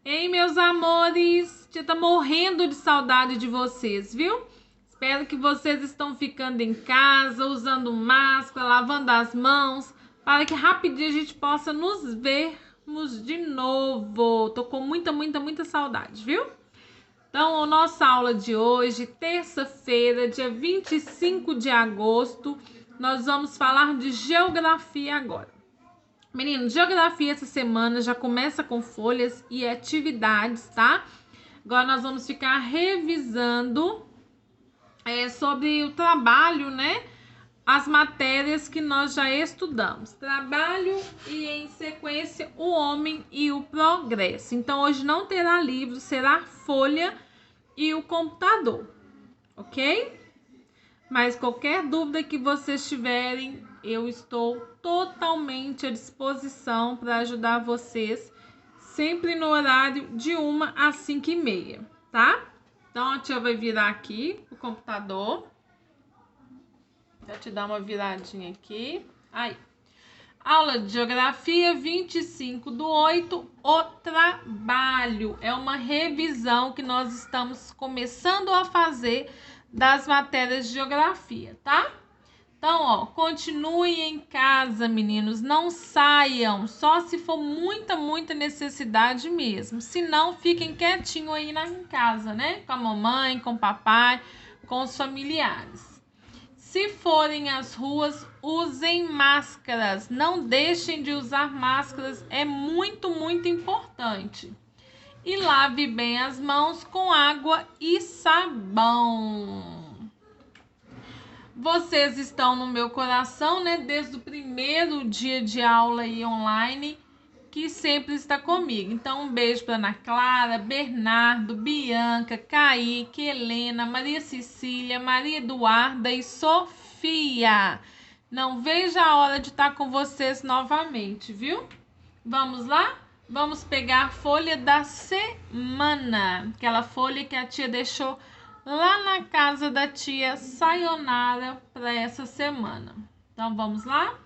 Ei, meus amores, tia tá morrendo de saudade de vocês, viu? Espero que vocês estão ficando em casa, usando máscara, lavando as mãos, para que rapidinho a gente possa nos vermos de novo. Tô com muita saudade, viu? Então, a nossa aula de hoje, terça-feira, dia 25 de agosto, nós vamos falar de geografia agora. Meninos, geografia essa semana já começa com folhas e atividades, tá? Agora nós vamos ficar revisando sobre o trabalho, né? As matérias que nós já estudamos. Trabalho e, em sequência, o homem e o progresso. Então, hoje não terá livro, será folha e o computador, ok? Mas qualquer dúvida que vocês tiverem, eu estou totalmente à disposição para ajudar vocês, sempre no horário de 1 às 5h30, tá? Então, a tia vai virar aqui o computador. Vou te dar uma viradinha aqui. Aí. Aula de Geografia 25/8, o trabalho. É uma revisão que nós estamos começando a fazer das matérias de Geografia, tá? Então, ó, continuem em casa, meninos. Não saiam, só se for muita necessidade mesmo. Se não, fiquem quietinho aí em casa, né? Com a mamãe, com o papai, com os familiares. Se forem às ruas, usem máscaras. Não deixem de usar máscaras, é muito importante. E lave bem as mãos com água e sabão. Vocês estão no meu coração, né? Desde o primeiro dia de aula aí online, que sempre está comigo. Então, um beijo para Ana Clara, Bernardo, Bianca, Kaique, Helena, Maria Cecília, Maria Eduarda e Sofia. Não vejo a hora de estar com vocês novamente, viu? Vamos lá? Vamos pegar a folha da semana. Aquela folha que a tia deixou lá na casa da tia Sayonara para essa semana. Então, vamos lá?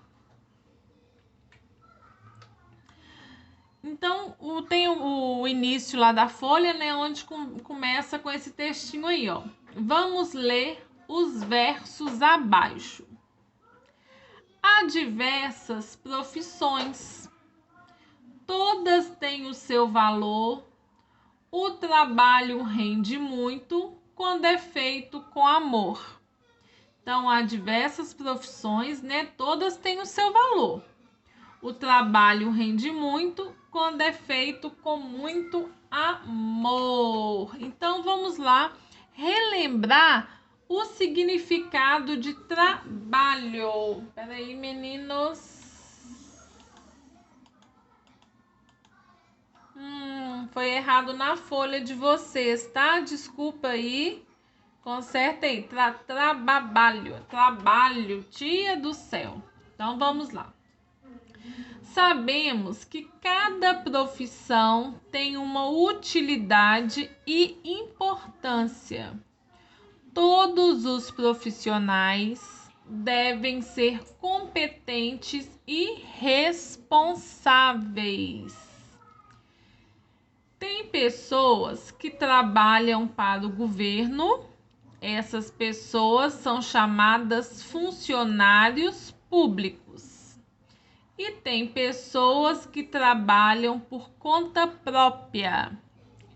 Então, tem o início lá da folha, né? Onde começa com esse textinho aí, ó. Vamos ler os versos abaixo. Há diversas profissões. Todas têm o seu valor. O trabalho rende muito quando é feito com amor. Então, há diversas profissões, né? Todas têm o seu valor. O trabalho rende muito quando é feito com muito amor. Então, vamos lá relembrar o significado de trabalho. Peraí, meninos. Foi errado na folha de vocês, tá? Desculpa aí. Conserta aí. Trabalho. Tia do céu. Então, vamos lá. Sabemos que cada profissão tem uma utilidade e importância. Todos os profissionais devem ser competentes e responsáveis. Tem pessoas que trabalham para o governo. Essas pessoas são chamadas funcionários públicos. E tem pessoas que trabalham por conta própria.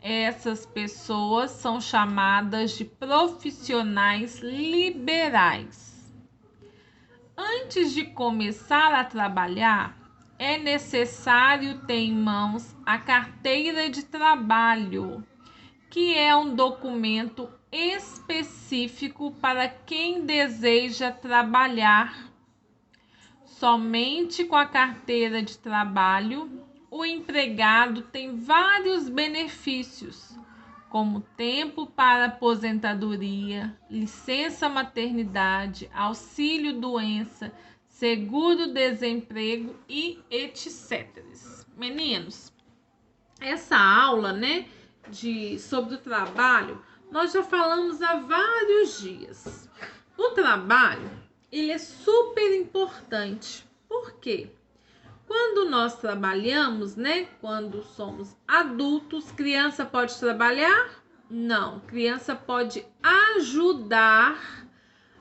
Essas pessoas são chamadas de profissionais liberais. Antes de começar a trabalhar, é necessário ter em mãos a carteira de trabalho, que é um documento específico para quem deseja trabalhar. Somente com a carteira de trabalho, o empregado tem vários benefícios, como tempo para aposentadoria, licença maternidade, auxílio doença, seguro-desemprego e etc. Meninos, essa aula, né, sobre o trabalho, nós já falamos há vários dias. O trabalho, ele é super importante. Por quê? Quando nós trabalhamos, né? Quando somos adultos, criança pode trabalhar? Não, criança pode ajudar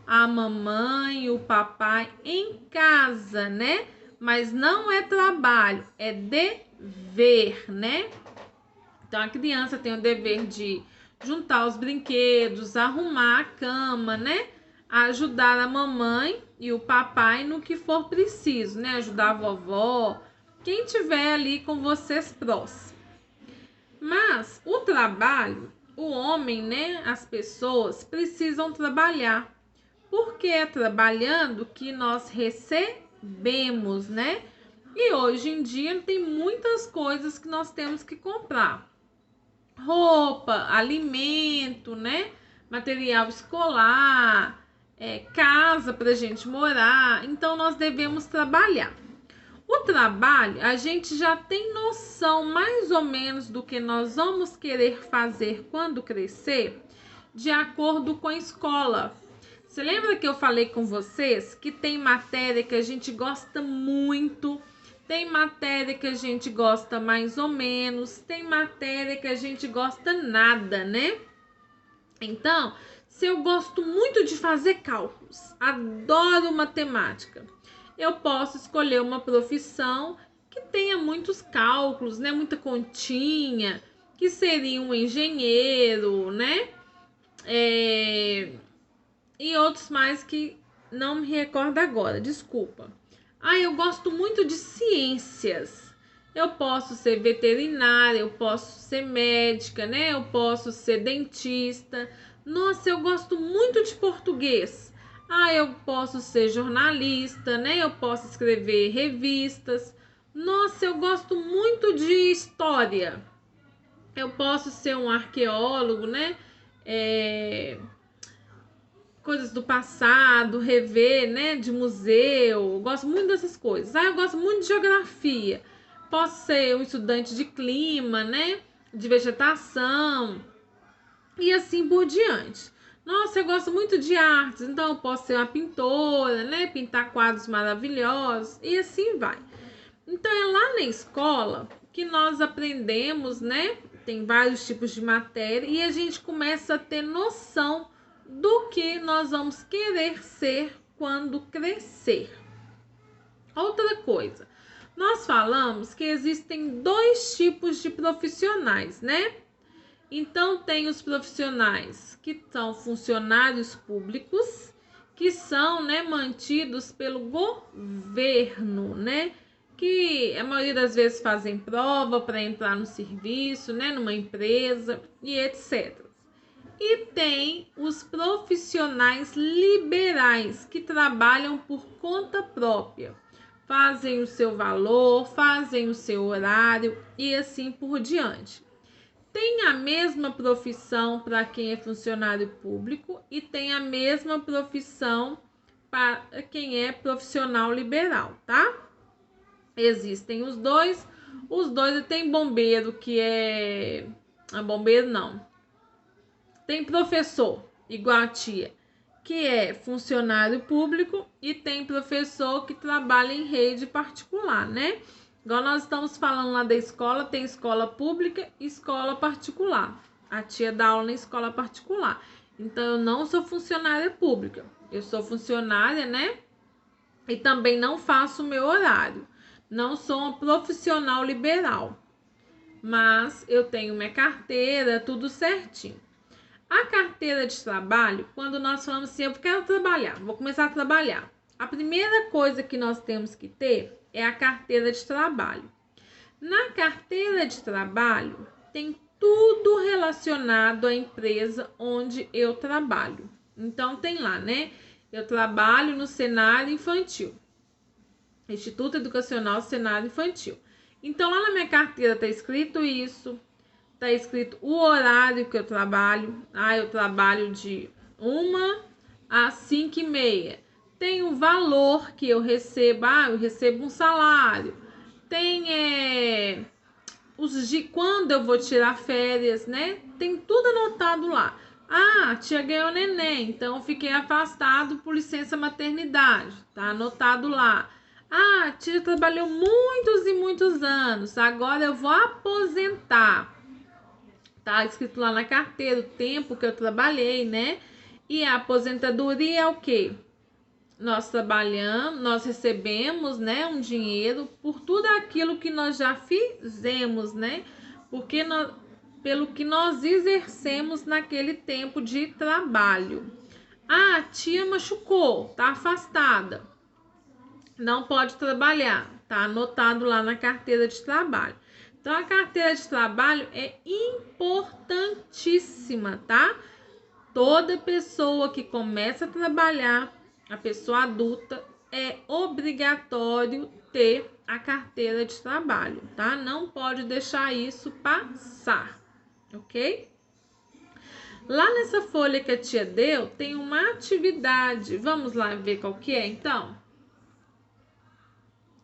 a mamãe e o papai em casa, né? Mas não é trabalho, é dever, né? Então a criança tem o dever de juntar os brinquedos, arrumar a cama, né? Ajudar a mamãe e o papai no que for preciso, né? Ajudar a vovó, quem tiver ali com vocês próximos. Mas o trabalho, o homem, né? As pessoas precisam trabalhar, porque é trabalhando que nós recebemos, né? E hoje em dia tem muitas coisas que nós temos que comprar. Roupa, alimento, né? Material escolar, casa para a gente morar. Então, nós devemos trabalhar. O trabalho, a gente já tem noção mais ou menos do que nós vamos querer fazer quando crescer, de acordo com a escola. Você lembra que eu falei com vocês que tem matéria que a gente gosta muito, tem matéria que a gente gosta mais ou menos, tem matéria que a gente gosta nada, né? Então, se eu gosto muito de fazer cálculos, adoro matemática, eu posso escolher uma profissão que tenha muitos cálculos, né? Muita continha, que seria um engenheiro, né? E outros mais que não me recordo agora, desculpa. Eu gosto muito de ciências. Eu posso ser veterinária, eu posso ser médica, né? Eu posso ser dentista. Nossa, eu gosto muito de português. Eu posso ser jornalista, né? Eu posso escrever revistas. Nossa, eu gosto muito de história. Eu posso ser um arqueólogo, né? Coisas do passado, rever, né, de museu, eu gosto muito dessas coisas. Eu gosto muito de geografia, posso ser um estudante de clima, né, de vegetação e assim por diante. Nossa, eu gosto muito de artes, então eu posso ser uma pintora, né, pintar quadros maravilhosos e assim vai. Então é lá na escola que nós aprendemos, né, tem vários tipos de matéria e a gente começa a ter noção do que nós vamos querer ser quando crescer. Outra coisa, nós falamos que existem dois tipos de profissionais, né? Então, tem os profissionais que são funcionários públicos, que são, né, mantidos pelo governo, né? Que a maioria das vezes fazem prova para entrar no serviço, né, numa empresa e etc. E tem os profissionais liberais que trabalham por conta própria, fazem o seu valor, fazem o seu horário e assim por diante. Tem a mesma profissão para quem é funcionário público e tem a mesma profissão para quem é profissional liberal, tá? Existem os dois tem bombeiro que é... bombeiro não. Tem professor, igual a tia, que é funcionário público e tem professor que trabalha em rede particular, né? Igual nós estamos falando lá da escola, tem escola pública e escola particular. A tia dá aula na escola particular. Então, eu não sou funcionária pública. Eu sou funcionária, né? E também não faço o meu horário. Não sou uma profissional liberal. Mas eu tenho minha carteira, tudo certinho. A carteira de trabalho, quando nós falamos assim, eu quero trabalhar, vou começar a trabalhar. A primeira coisa que nós temos que ter é a carteira de trabalho. Na carteira de trabalho, tem tudo relacionado à empresa onde eu trabalho. Então, tem lá, né? Eu trabalho no Senar Infantil. Instituto Educacional Senar Infantil. Então, lá na minha carteira tá escrito isso. Tá escrito o horário que eu trabalho. Eu trabalho de 1 às 5h30. Tem o valor que eu recebo. Eu recebo um salário. Tem os de quando eu vou tirar férias, né? Tem tudo anotado lá. A tia ganhou neném, então eu fiquei afastado por licença maternidade. Tá anotado lá. Ah, a tia trabalhou muitos e muitos anos, agora eu vou aposentar. Tá escrito lá na carteira o tempo que eu trabalhei, né? E a aposentadoria é o quê? Nós trabalhamos, nós recebemos, né, um dinheiro por tudo aquilo que nós já fizemos, né? Porque nós, pelo que nós exercemos naquele tempo de trabalho. Ah, a tia machucou, tá afastada, não pode trabalhar, tá anotado lá na carteira de trabalho. Então, a carteira de trabalho é importantíssima, tá? Toda pessoa que começa a trabalhar, a pessoa adulta, é obrigatório ter a carteira de trabalho, tá? Não pode deixar isso passar, ok? Lá nessa folha que a tia deu, tem uma atividade. Vamos lá ver qual que é, então?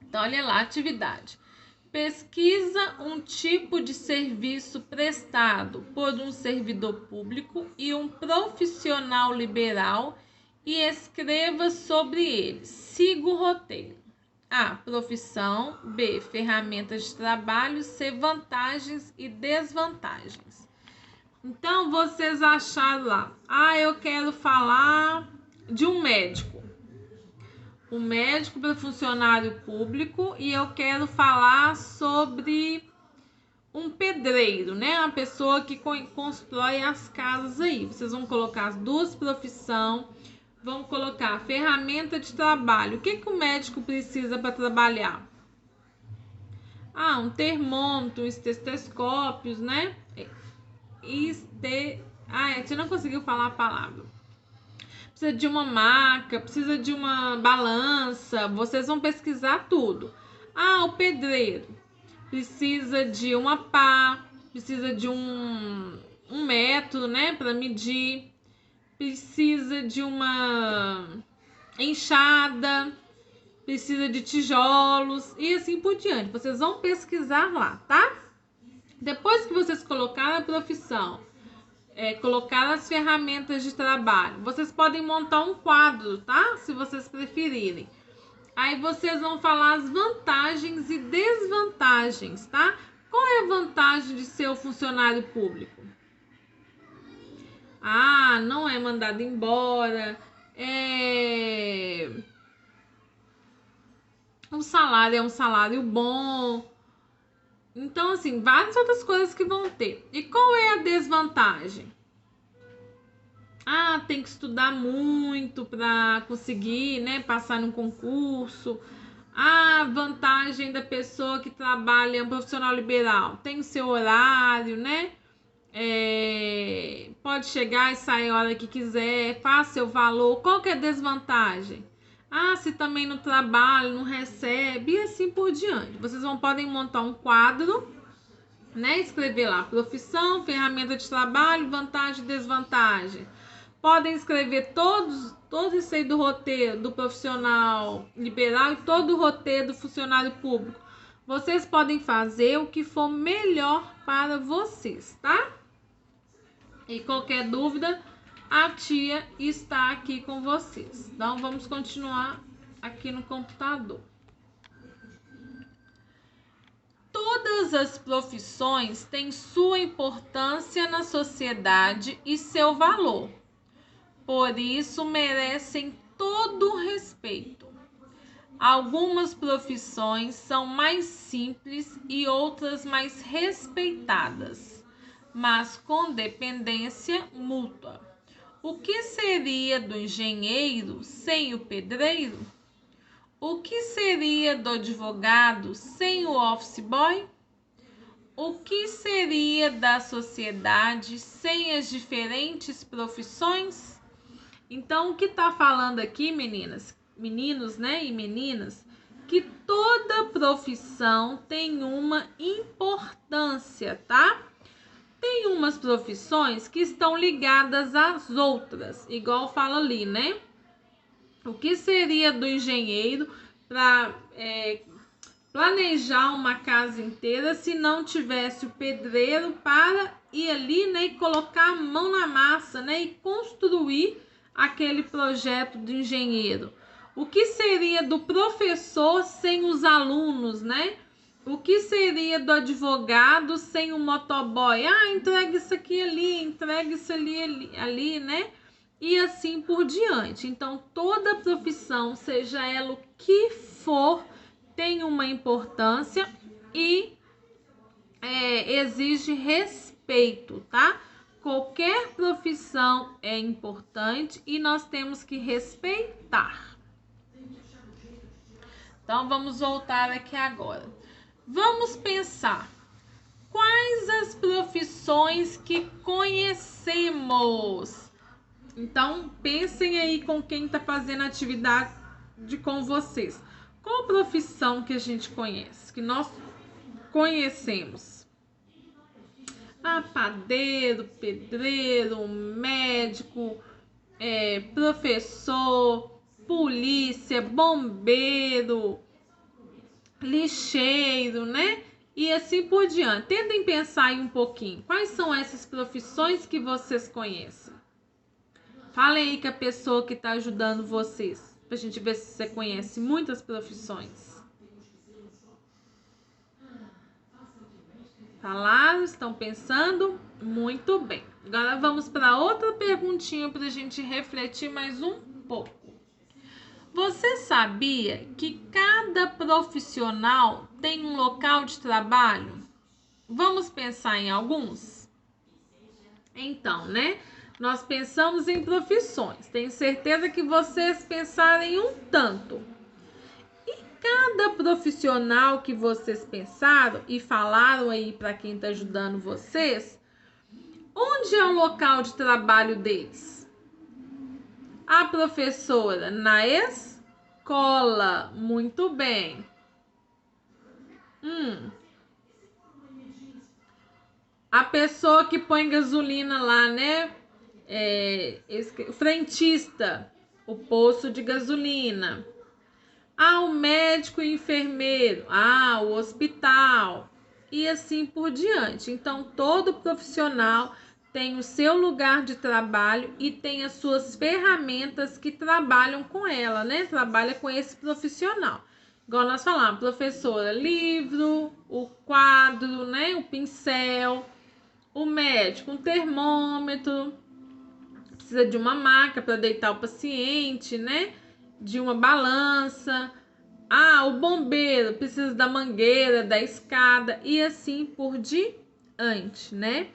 Então, olha lá, atividade. Pesquisa um tipo de serviço prestado por um servidor público e um profissional liberal e escreva sobre ele. Siga o roteiro. A. Profissão. B. Ferramentas de trabalho. C. Vantagens e desvantagens. Então, vocês acharam lá. Ah, eu quero falar de um médico. Um médico para funcionário público, e eu quero falar sobre um pedreiro, né? Uma pessoa que constrói as casas aí. Vocês vão colocar as duas profissões, vão colocar ferramenta de trabalho. O que o médico precisa para trabalhar? Ah, um termômetro, um estetoscópios, né? A gente não conseguiu falar a palavra. Precisa de uma maca, precisa de uma balança, vocês vão pesquisar tudo. Ah, o pedreiro precisa de uma pá, precisa de um método, né, para medir, precisa de uma enxada, precisa de tijolos e assim por diante. Vocês vão pesquisar lá, tá? Depois que vocês colocaram a profissão, colocar as ferramentas de trabalho, vocês podem montar um quadro, tá? Se vocês preferirem. Aí vocês vão falar as vantagens e desvantagens, tá? Qual é a vantagem de ser o funcionário público? Ah, não é mandado embora, o salário é um salário bom. Então, assim, várias outras coisas que vão ter. E qual é a desvantagem? Ah, tem que estudar muito para conseguir, né, passar num concurso. A vantagem da pessoa que trabalha, um profissional liberal, tem o seu horário, né? Pode chegar e sair a hora que quiser, faz seu valor. Qual que é a desvantagem? Ah, se também não trabalha, não recebe e assim por diante. Vocês podem montar um quadro, né? Escrever lá profissão, ferramenta de trabalho, vantagem e desvantagem. Podem escrever todo isso aí do roteiro do profissional liberal e todo o roteiro do funcionário público. Vocês podem fazer o que for melhor para vocês, tá? E qualquer dúvida, a tia está aqui com vocês. Então, vamos continuar aqui no computador. Todas as profissões têm sua importância na sociedade e seu valor. Por isso, merecem todo o respeito. Algumas profissões são mais simples e outras mais respeitadas, mas com dependência mútua. O que seria do engenheiro sem o pedreiro? O que seria do advogado sem o office boy? O que seria da sociedade sem as diferentes profissões? Então, o que está falando aqui, meninos, né, e meninas, que toda profissão tem uma importância, tá? Tem umas profissões que estão ligadas às outras, igual fala ali, né? O que seria do engenheiro para planejar uma casa inteira se não tivesse o pedreiro para ir ali, né, e colocar a mão na massa, né, e construir aquele projeto do engenheiro? O que seria do professor sem os alunos, né? O que seria do advogado sem o motoboy? Ah, entrega isso aqui ali, entrega isso ali, né? E assim por diante. Então, toda profissão, seja ela o que for, tem uma importância e exige respeito, tá? Qualquer profissão é importante e nós temos que respeitar. Então, vamos voltar aqui agora. Vamos pensar quais as profissões que conhecemos. Então, pensem aí com quem está fazendo atividade com vocês. Qual profissão que a gente conhece, que nós conhecemos? Ah, padeiro, pedreiro, médico, professor, polícia, bombeiro, lixeiro, né? E assim por diante. Tentem pensar aí um pouquinho. Quais são essas profissões que vocês conhecem? Falem aí com a pessoa que está ajudando vocês, pra gente ver se você conhece muitas profissões. Falaram? Estão pensando? Muito bem. Agora vamos para outra perguntinha para a gente refletir mais um pouco. Você sabia que cada profissional tem um local de trabalho? Vamos pensar em alguns? Então, né? Nós pensamos em profissões. Tenho certeza que vocês pensaram em um tanto. E cada profissional que vocês pensaram e falaram aí para quem está ajudando vocês, onde é o local de trabalho deles? A professora na escola. Muito bem. A pessoa que põe gasolina lá, né? Frentista, o posto de gasolina. Ah, o médico e enfermeiro. Ah, o hospital. E assim por diante. Então, todo profissional tem o seu lugar de trabalho e tem as suas ferramentas que trabalham com ela, né? Trabalha com esse profissional. Igual nós falamos, professora, livro, o quadro, né? O pincel, o médico, um termômetro, precisa de uma maca para deitar o paciente, né? De uma balança. Ah, o bombeiro precisa da mangueira, da escada e assim por diante, né?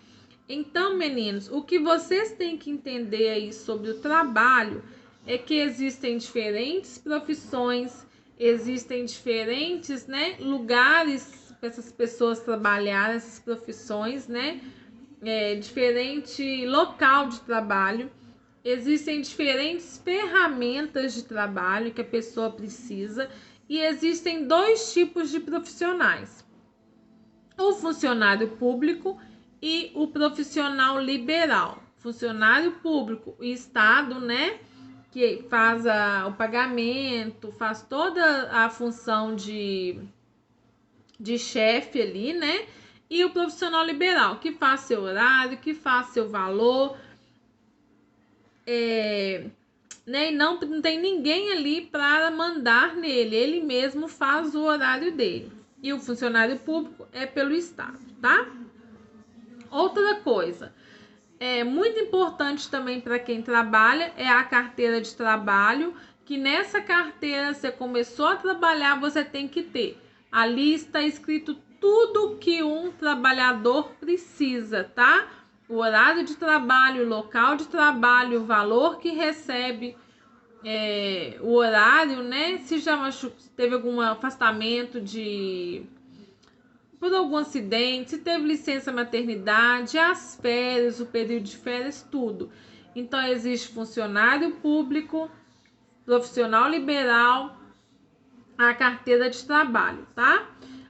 Então, meninos, o que vocês têm que entender aí sobre o trabalho é que existem diferentes profissões, existem diferentes, né, lugares para essas pessoas trabalharem, essas profissões, né? Diferente local de trabalho. Existem diferentes ferramentas de trabalho que a pessoa precisa e existem dois tipos de profissionais: o funcionário público e o profissional liberal. Funcionário público, o Estado, né, que faz o pagamento, faz toda a função de chefe ali, né? E o profissional liberal, que faz seu horário, que faz seu valor, né? E não tem ninguém ali para mandar nele, ele mesmo faz o horário dele. E o funcionário público é pelo Estado, tá? Outra coisa, muito importante também para quem trabalha é a carteira de trabalho, que nessa carteira você começou a trabalhar, você tem que ter. Ali está escrito tudo que um trabalhador precisa, tá? O horário de trabalho, o local de trabalho, o valor que recebe, o horário, né? Se já teve algum afastamento por algum acidente, se teve licença maternidade, as férias, o período de férias, tudo. Então, existe funcionário público, profissional liberal, a carteira de trabalho, tá?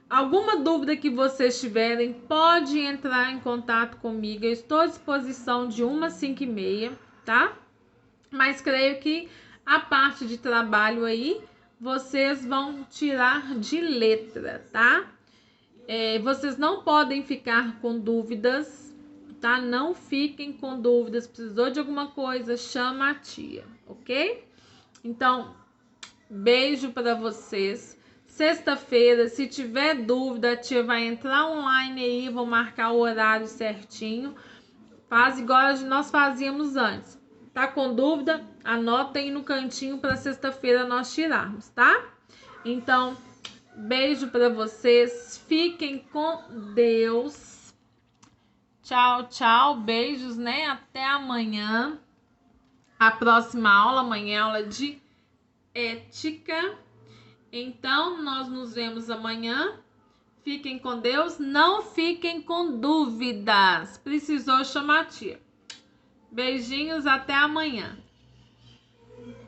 Alguma dúvida que vocês tiverem, pode entrar em contato comigo. Eu estou à disposição de 1 às 5h30, tá? Mas creio que a parte de trabalho aí, vocês vão tirar de letra, tá? Vocês não podem ficar com dúvidas, tá? Não fiquem com dúvidas. Precisou de alguma coisa, chama a tia, ok? Então, Beijo para vocês. Sexta-feira, se tiver dúvida, a tia vai entrar online aí, vou marcar o horário certinho. Faz igual nós fazíamos antes. Tá com dúvida? Anota aí no cantinho para sexta-feira nós tirarmos, tá? Então, beijo para vocês. Fiquem com Deus. Tchau, tchau. Beijos, né? Até amanhã. A próxima aula, amanhã é aula de ética. Então, nós nos vemos amanhã. Fiquem com Deus. Não fiquem com dúvidas. Precisou chamar a tia. Beijinhos, até amanhã.